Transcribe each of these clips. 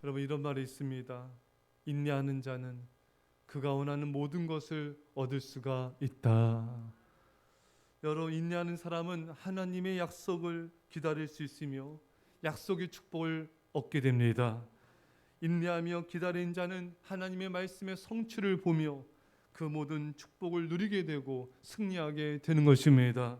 여러분, 이런 말이 있습니다. 인내하는 자는 그가 원하는 모든 것을 얻을 수가 있다. 여러분, 인내하는 사람은 하나님의 약속을 기다릴 수 있으며 약속의 축복을 얻게 됩니다. 인내하며 기다린 자는 하나님의 말씀의 성취를 보며 그 모든 축복을 누리게 되고 승리하게 되는 것입니다.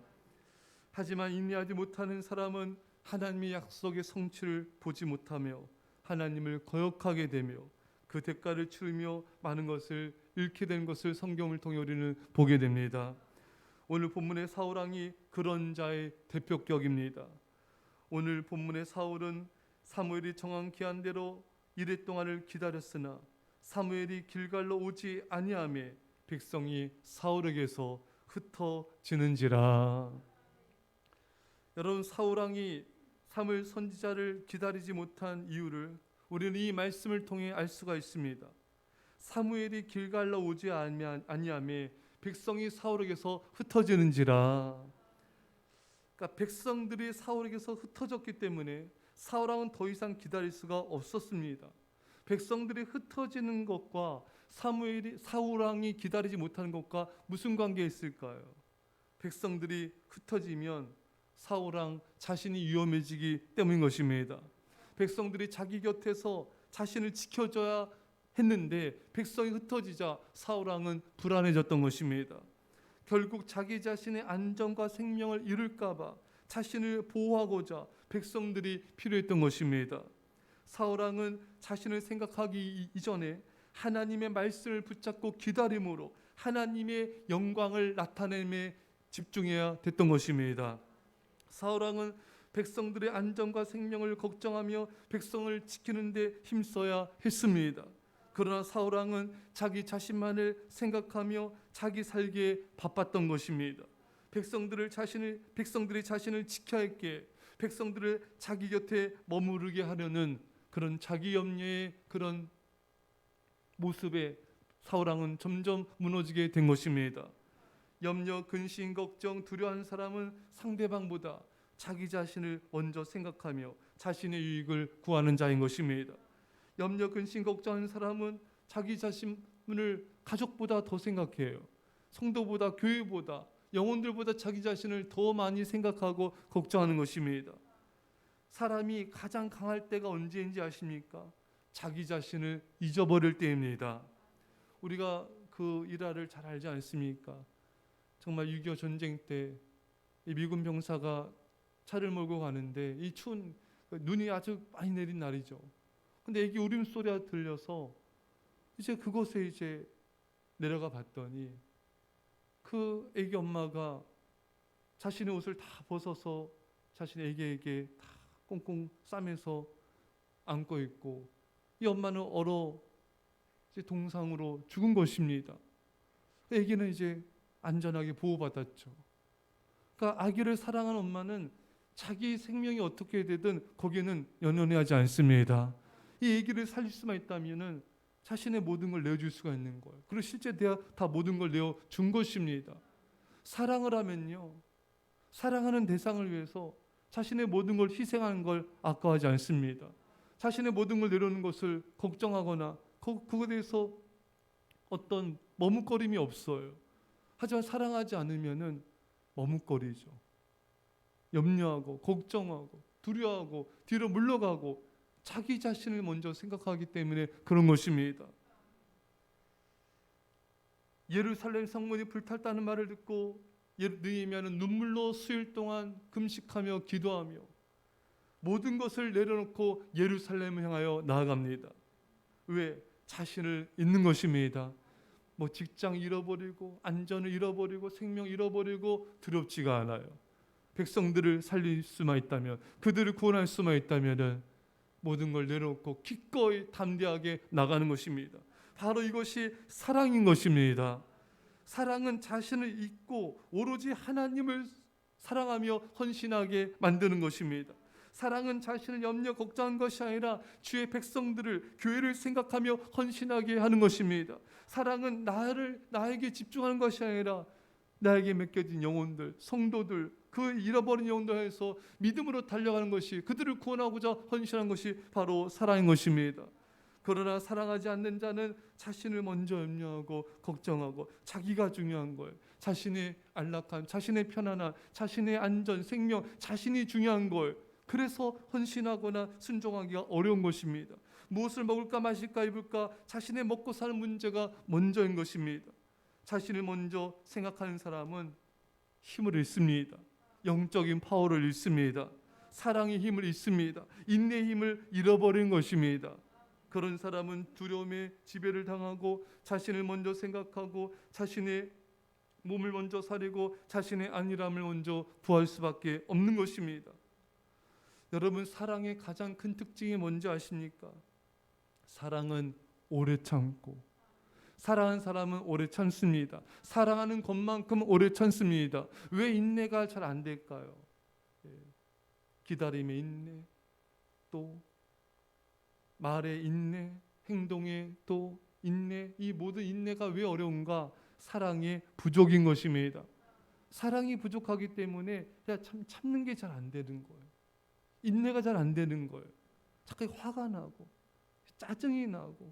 하지만 인내하지 못하는 사람은 하나님의 약속의 성취를 보지 못하며 하나님을 거역하게 되며 그 대가를 치르며 많은 것을 잃게 된 것을 성경을 통해 우리는 보게 됩니다. 오늘 본문의 사울왕이 그런 자의 대표격입니다. 오늘 본문의 사울은 사무엘이 정한 기한대로 이레 동안을 기다렸으나 사무엘이 길갈로 오지 아니하매 백성이 사울에게서 흩어지는지라. 여러분, 사울왕이 사무엘 선지자를 기다리지 못한 이유를 우리는 이 말씀을 통해 알 수가 있습니다. 사무엘이 길갈로 오지 아니하매 백성이 사울에게서 흩어지는지라. 그러니까 백성들이 사울에게서 흩어졌기 때문에 사울왕은 더 이상 기다릴 수가 없었습니다. 백성들이 흩어지는 것과 사울왕이 기다리지 못하는 것과 무슨 관계가 있을까요? 백성들이 흩어지면 사울왕 자신이 위험해지기 때문인 것입니다. 백성들이 자기 곁에서 자신을 지켜줘야 했는데 백성이 흩어지자 사울왕은 불안해졌던 것입니다. 결국 자기 자신의 안전과 생명을 잃을까 봐 자신을 보호하고자 백성들이 필요했던 것입니다. 사울왕은 자신을 생각하기 이전에 하나님의 말씀을 붙잡고 기다림으로 하나님의 영광을 나타내며 집중해야 됐던 것입니다. 사울왕은 백성들의 안전과 생명을 걱정하며 백성을 지키는 데 힘써야 했습니다. 그러나 사울왕은 자기 자신만을 생각하며 자기 살기에 바빴던 것입니다. 백성들이 자신을 지켜야 했기에 백성들을 자기 곁에 머무르게 하려는 그런 자기 염려의 그런 모습에 사울왕은 점점 무너지게 된 것입니다. 염려, 근심, 걱정, 두려워하는 사람은 상대방보다 자기 자신을 먼저 생각하며 자신의 유익을 구하는 자인 것입니다. 염려, 근심, 걱정하는 사람은 자기 자신을 가족보다 더 생각해요. 성도보다, 교회보다, 영혼들보다 자기 자신을 더 많이 생각하고 걱정하는 것입니다. 사람이 가장 강할 때가 언제인지 아십니까? 자기 자신을 잊어버릴 때입니다. 우리가 그 일화를 잘 알지 않습니까? 정말 6.25 전쟁 때 미군 병사가 차를 몰고 가는데 이 추운 눈이 아주 많이 내린 날이죠. 근데 애기 울음소리가 들려서 이제 그곳에 이제 내려가 봤더니 그 애기 엄마가 자신의 옷을 다 벗어서 자신의 애기에게 다 꽁꽁 싸매서 안고 있고 이 엄마는 얼어 이제 동상으로 죽은 것입니다. 애기는 이제 안전하게 보호받았죠. 그러니까 아기를 사랑하는 엄마는 자기 생명이 어떻게 되든 거기에는 연연하지 않습니다. 이 아기를 살릴 수만 있다면은 자신의 모든 걸 내어줄 수가 있는 거예요. 그리고 실제 다 모든 걸 내어준 것입니다. 사랑을 하면요, 사랑하는 대상을 위해서 자신의 모든 걸 희생하는 걸 아까워하지 않습니다. 자신의 모든 걸 내려놓는 것을 걱정하거나 그거에 대해서 어떤 머뭇거림이 없어요. 하지만 사랑하지 않으면은 머뭇거리죠. 염려하고 걱정하고 두려워하고 뒤로 물러가고 자기 자신을 먼저 생각하기 때문에 그런 것입니다. 예루살렘 성문이 불탔다는 말을 듣고 느헤미야는 눈물로 수일 동안 금식하며 기도하며 모든 것을 내려놓고 예루살렘을 향하여 나아갑니다. 왜? 자신을 잊는 것입니다. 뭐 직장 잃어버리고 안전을 잃어버리고 생명 잃어버리고 두렵지가 않아요. 백성들을 살릴 수만 있다면, 그들을 구원할 수만 있다면 모든 걸 내려놓고 기꺼이 담대하게 나가는 것입니다. 바로 이것이 사랑인 것입니다. 사랑은 자신을 잊고 오로지 하나님을 사랑하며 헌신하게 만드는 것입니다. 사랑은 자신을 염려 걱정한 것이 아니라 주의 백성들을, 교회를 생각하며 헌신하게 하는 것입니다. 사랑은 나에게 집중하는 것이 아니라 나에게 맡겨진 영혼들, 성도들, 그 잃어버린 영혼들에서 믿음으로 달려가는 것이, 그들을 구원하고자 헌신한 것이 바로 사랑인 것입니다. 그러나 사랑하지 않는 자는 자신을 먼저 염려하고 걱정하고 자기가 중요한 걸, 자신의 안락함, 자신의 편안함, 자신의 안전, 생명, 자신이 중요한 걸, 그래서 헌신하거나 순종하기가 어려운 것입니다. 무엇을 먹을까 마실까 입을까, 자신의 먹고 사는 문제가 먼저인 것입니다. 자신을 먼저 생각하는 사람은 힘을 잃습니다. 영적인 파워를 잃습니다. 사랑의 힘을 잃습니다. 인내의 힘을 잃어버린 것입니다. 그런 사람은 두려움에 지배를 당하고 자신을 먼저 생각하고 자신의 몸을 먼저 사리고 자신의 안일함을 먼저 구할 수밖에 없는 것입니다. 여러분, 사랑의 가장 큰 특징이 뭔지 아십니까? 사랑은 오래 참고, 사랑하는 사람은 오래 참습니다. 사랑하는 것만큼 오래 참습니다. 왜 인내가 잘 안 될까요? 기다림의 인내, 또 말의 인내, 행동의 또 인내, 이 모든 인내가 왜 어려운가? 사랑의 부족인 것입니다. 사랑이 부족하기 때문에 참는 게 잘 안 되는 거예요. 인내가 잘 안 되는 거예요. 자꾸 화가 나고 짜증이 나고,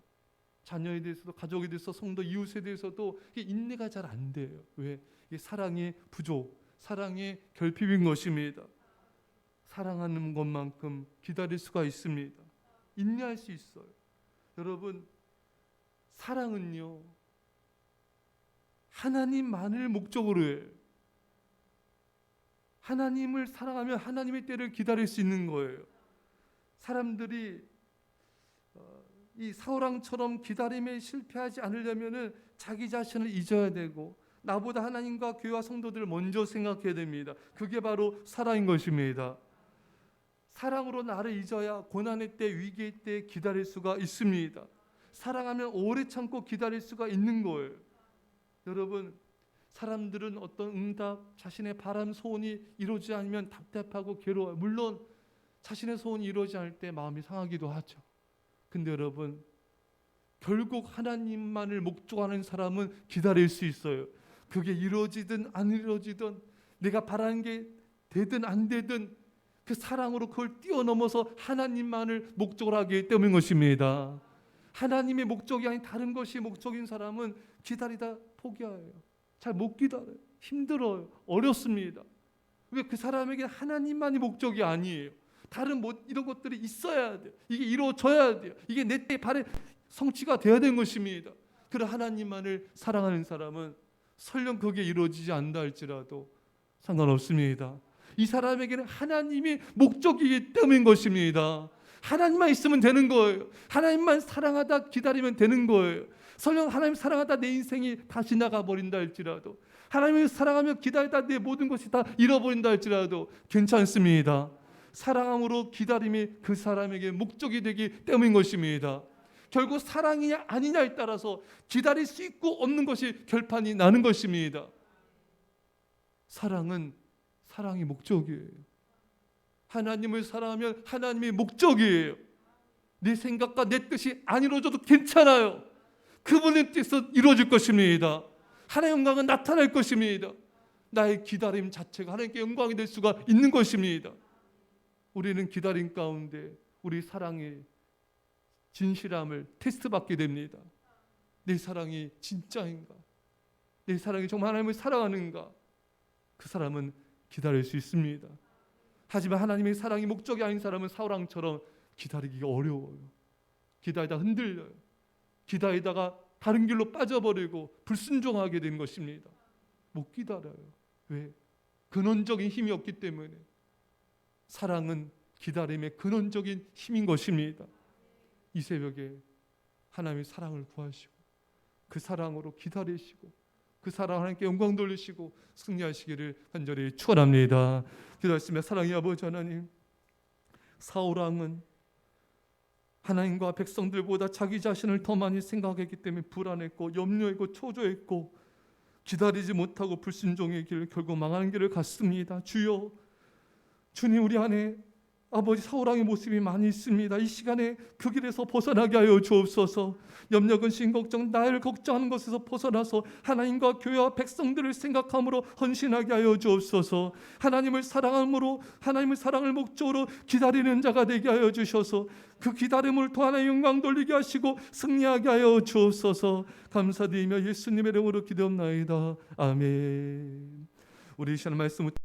자녀에 대해서도, 가족에 대해서, 성도 이웃에 대해서도 인내가 잘 안 돼요. 왜? 이게 사랑의 부족, 사랑의 결핍인 것입니다. 사랑하는 것만큼 기다릴 수가 있습니다. 인내할 수 있어요. 여러분, 사랑은요, 하나님만을 목적으로 해요. 하나님을 사랑하면 하나님의 때를 기다릴 수 있는 거예요. 사람들이 이 사울왕처럼 기다림에 실패하지 않으려면은 자기 자신을 잊어야 되고, 나보다 하나님과 교회와 성도들을 먼저 생각해야 됩니다. 그게 바로 사랑인 것입니다. 사랑으로 나를 잊어야 고난의 때, 위기의 때 기다릴 수가 있습니다. 사랑하면 오래 참고 기다릴 수가 있는 거예요. 여러분, 사람들은 어떤 응답, 자신의 바람, 소원이 이루어지지 않으면 답답하고 괴로워요. 물론 자신의 소원이 이루어지지 않을 때 마음이 상하기도 하죠. 근데 여러분, 결국 하나님만을 목적하는 사람은 기다릴 수 있어요. 그게 이루어지든 안 이루어지든, 내가 바라는 게 되든 안 되든 그 사랑으로 그걸 뛰어넘어서 하나님만을 목적으로 하기 때문인 것입니다. 하나님의 목적이 아닌 다른 것이 목적인 사람은 기다리다 포기해요. 잘 못 기다려요. 힘들어요. 어렵습니다. 왜? 그 사람에게 하나님만이 목적이 아니에요. 다른 이런 것들이 있어야 돼요. 이게 이루어져야 돼요. 이게 내 때 발에 성취가 되어야 되는 것입니다. 그런 하나님만을 사랑하는 사람은 설령 그게 이루어지지 않는다 할지라도 상관없습니다. 이 사람에게는 하나님이 목적이기 때문인 것입니다. 하나님만 있으면 되는 거예요. 하나님만 사랑하다 기다리면 되는 거예요. 설령 하나님 사랑하다 내 인생이 다 지나가 버린다 할지라도, 하나님을 사랑하며 기다리다 내 모든 것이 다 잃어버린다 할지라도 괜찮습니다. 사랑함으로 기다림이 그 사람에게 목적이 되기 때문인 것입니다. 결국 사랑이냐 아니냐에 따라서 기다릴 수 있고 없는 것이 결판이 나는 것입니다. 사랑은 사랑이 목적이에요. 하나님을 사랑하면 하나님이 목적이에요. 내 생각과 내 뜻이 안 이루어져도 괜찮아요. 그분의 뜻은 이루어질 것입니다. 하나님의 영광은 나타날 것입니다. 나의 기다림 자체가 하나님께 영광이 될 수가 있는 것입니다. 우리는 기다림 가운데 우리 사랑의 진실함을 테스트받게 됩니다. 내 사랑이 진짜인가? 내 사랑이 정말 하나님을 사랑하는가? 그 사람은 기다릴 수 있습니다. 하지만 하나님의 사랑이 목적이 아닌 사람은 사울왕처럼 기다리기가 어려워요. 기다리다 흔들려요. 기다리다가 다른 길로 빠져버리고 불순종하게 된 것입니다. 못 기다려요. 왜? 근원적인 힘이 없기 때문에. 사랑은 기다림의 근원적인 힘인 것입니다. 이 새벽에 하나님의 사랑을 구하시고 그 사랑으로 기다리시고 그 사랑 하나님께 영광 돌리시고 승리하시기를 간절히 축원합니다. 기도하시며, 사랑의 아버지 하나님, 사울왕은 하나님과 백성들보다 자기 자신을 더 많이 생각했기 때문에 불안했고 염려했고 초조했고 기다리지 못하고 불순종의 길을 결국 망하는 길을 갔습니다. 주여, 주님 우리 안에 아버지 사울왕의 모습이 많이 있습니다. 이 시간에 그 길에서 벗어나게 하여 주옵소서. 염려, 근심, 걱정, 나를 걱정하는 것에서 벗어나서 하나님과 교회와 백성들을 생각함으로 헌신하게 하여 주옵소서. 하나님을 사랑함으로 하나님의 사랑을 목적으로 기다리는 자가 되게 하여 주셔서 그 기다림을 통하여 영광 돌리게 하시고 승리하게 하여 주옵소서. 감사드리며 예수님의 이름으로 기도합나이다. 아멘. 우리 이 시간 말씀을